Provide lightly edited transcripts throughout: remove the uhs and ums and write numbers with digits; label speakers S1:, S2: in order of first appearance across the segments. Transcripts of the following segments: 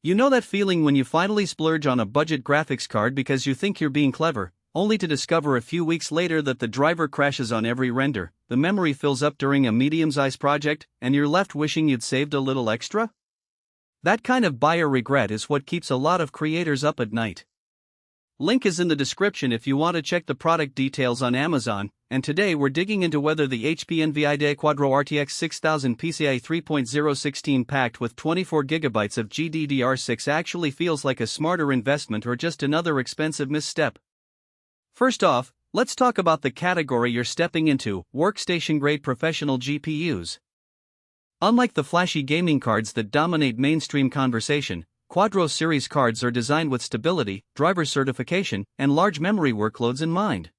S1: You know that feeling when you finally splurge on a budget graphics card because you think you're being clever, only to discover a few weeks later that the driver crashes on every render, the memory fills up during a medium-sized project, and you're left wishing you'd saved a little extra? That kind of buyer regret is what keeps a lot of creators up at night. Link is in the description if you want to check the product details on Amazon, and today we're digging into whether the HP NVIDIA Quadro RTX 6000 PCIe 3.0 16 packed with 24GB of GDDR6 actually feels like a smarter investment or just another expensive misstep. First off, let's talk about the category you're stepping into: workstation-grade professional GPUs. Unlike the flashy gaming cards that dominate mainstream conversation, Quadro series cards are designed with stability, driver certification, and large memory workloads in mind.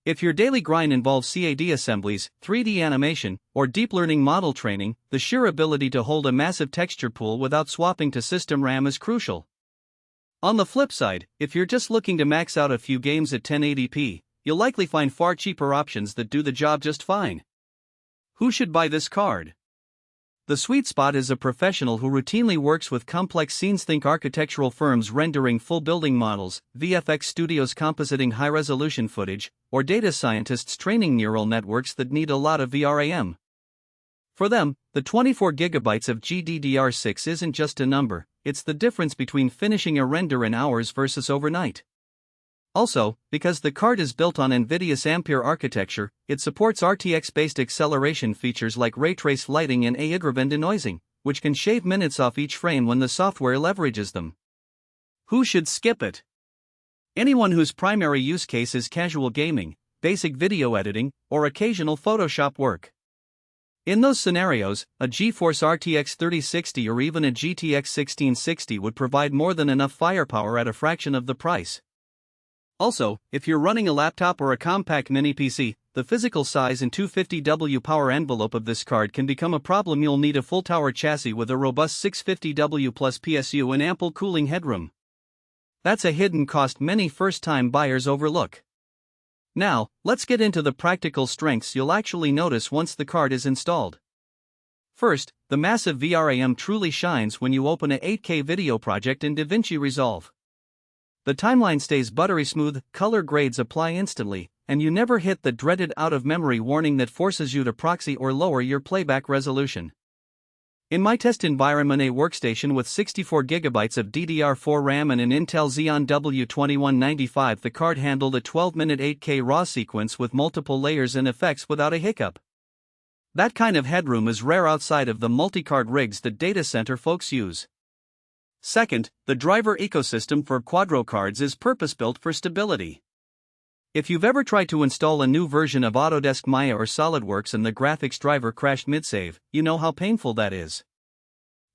S1: If your daily grind involves CAD assemblies, 3D animation, or deep learning model training, the sheer ability to hold a massive texture pool without swapping to system RAM is crucial. On the flip side, if you're just looking to max out a few games at 1080p, you'll likely find far cheaper options that do the job just fine. Who should buy this card? The sweet spot is a professional who routinely works with complex scenes. Think architectural firms rendering full building models, VFX studios compositing high-resolution footage, or data scientists training neural networks that need a lot of VRAM. For them, the 24GB of GDDR6 isn't just a number, it's the difference between finishing a render in hours versus overnight. Also, because the card is built on NVIDIA's Ampere architecture, it supports RTX-based acceleration features like ray trace lighting and AI-driven denoising, which can shave minutes off each frame when the software leverages them. Who should skip it? Anyone whose primary use case is casual gaming, basic video editing, or occasional Photoshop work. In those scenarios, a GeForce RTX 3060 or even a GTX 1660 would provide more than enough firepower at a fraction of the price. Also, if you're running a laptop or a compact mini PC, the physical size and 250W power envelope of this card can become a problem. You'll need a full tower chassis with a robust 650W plus PSU and ample cooling headroom. That's a hidden cost many first-time buyers overlook. Now, let's get into the practical strengths you'll actually notice once the card is installed. First, the massive VRAM truly shines when you open a 8K video project in DaVinci Resolve. The timeline stays buttery smooth, color grades apply instantly, and you never hit the dreaded out-of-memory warning that forces you to proxy or lower your playback resolution. In my test environment, a workstation with 64GB of DDR4 RAM and an Intel Xeon W2195, the card handled a 12-minute 8K RAW sequence with multiple layers and effects without a hiccup. That kind of headroom is rare outside of the multi-card rigs that data center folks use. Second, the driver ecosystem for Quadro cards is purpose-built for stability. If you've ever tried to install a new version of Autodesk Maya or SolidWorks and the graphics driver crashed mid-save, you know how painful that is.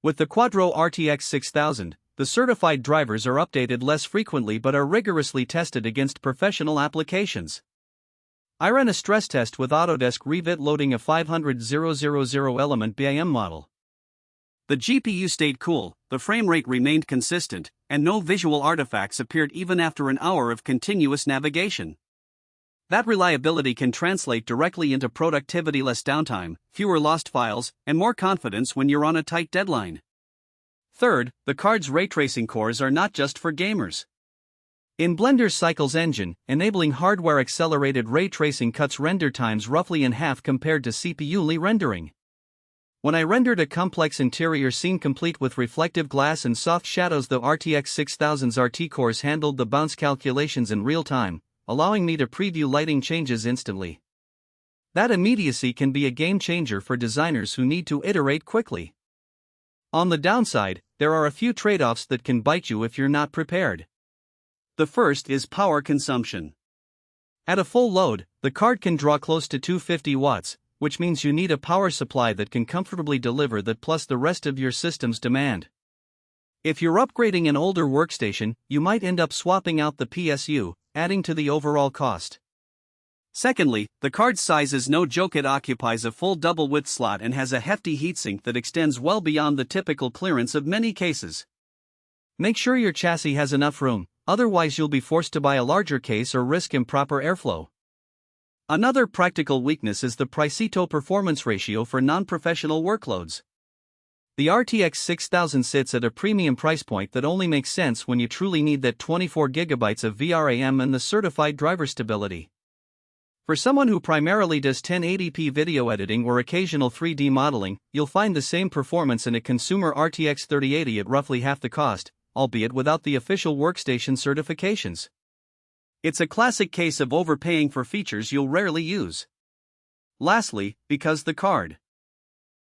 S1: With the Quadro RTX 6000, the certified drivers are updated less frequently but are rigorously tested against professional applications. I ran a stress test with Autodesk Revit loading a 500,000 element BIM model. The GPU stayed cool, the frame rate remained consistent, and no visual artifacts appeared even after an hour of continuous navigation. That reliability can translate directly into productivity: less downtime, fewer lost files, and more confidence when you're on a tight deadline. Third, the card's ray tracing cores are not just for gamers. In Blender's Cycles engine, enabling hardware-accelerated ray tracing cuts render times roughly in half compared to CPU-only rendering. When I rendered a complex interior scene complete with reflective glass and soft shadows, the RTX 6000's RT cores handled the bounce calculations in real time, allowing me to preview lighting changes instantly. That immediacy can be a game changer for designers who need to iterate quickly. On the downside, there are a few trade-offs that can bite you if you're not prepared. The first is power consumption. At a full load, the card can draw close to 250 watts, which means you need a power supply that can comfortably deliver that plus the rest of your system's demand. If you're upgrading an older workstation, you might end up swapping out the PSU, adding to the overall cost. Secondly, the card's size is no joke. It occupies a full double-width slot and has a hefty heatsink that extends well beyond the typical clearance of many cases. Make sure your chassis has enough room, otherwise you'll be forced to buy a larger case or risk improper airflow. Another practical weakness is the Pareto performance ratio for non-professional workloads. The RTX 6000 sits at a premium price point that only makes sense when you truly need that 24GB of VRAM and the certified driver stability. For someone who primarily does 1080p video editing or occasional 3D modeling, you'll find the same performance in a consumer RTX 3080 at roughly half the cost, albeit without the official workstation certifications. It's a classic case of overpaying for features you'll rarely use. Lastly, because the card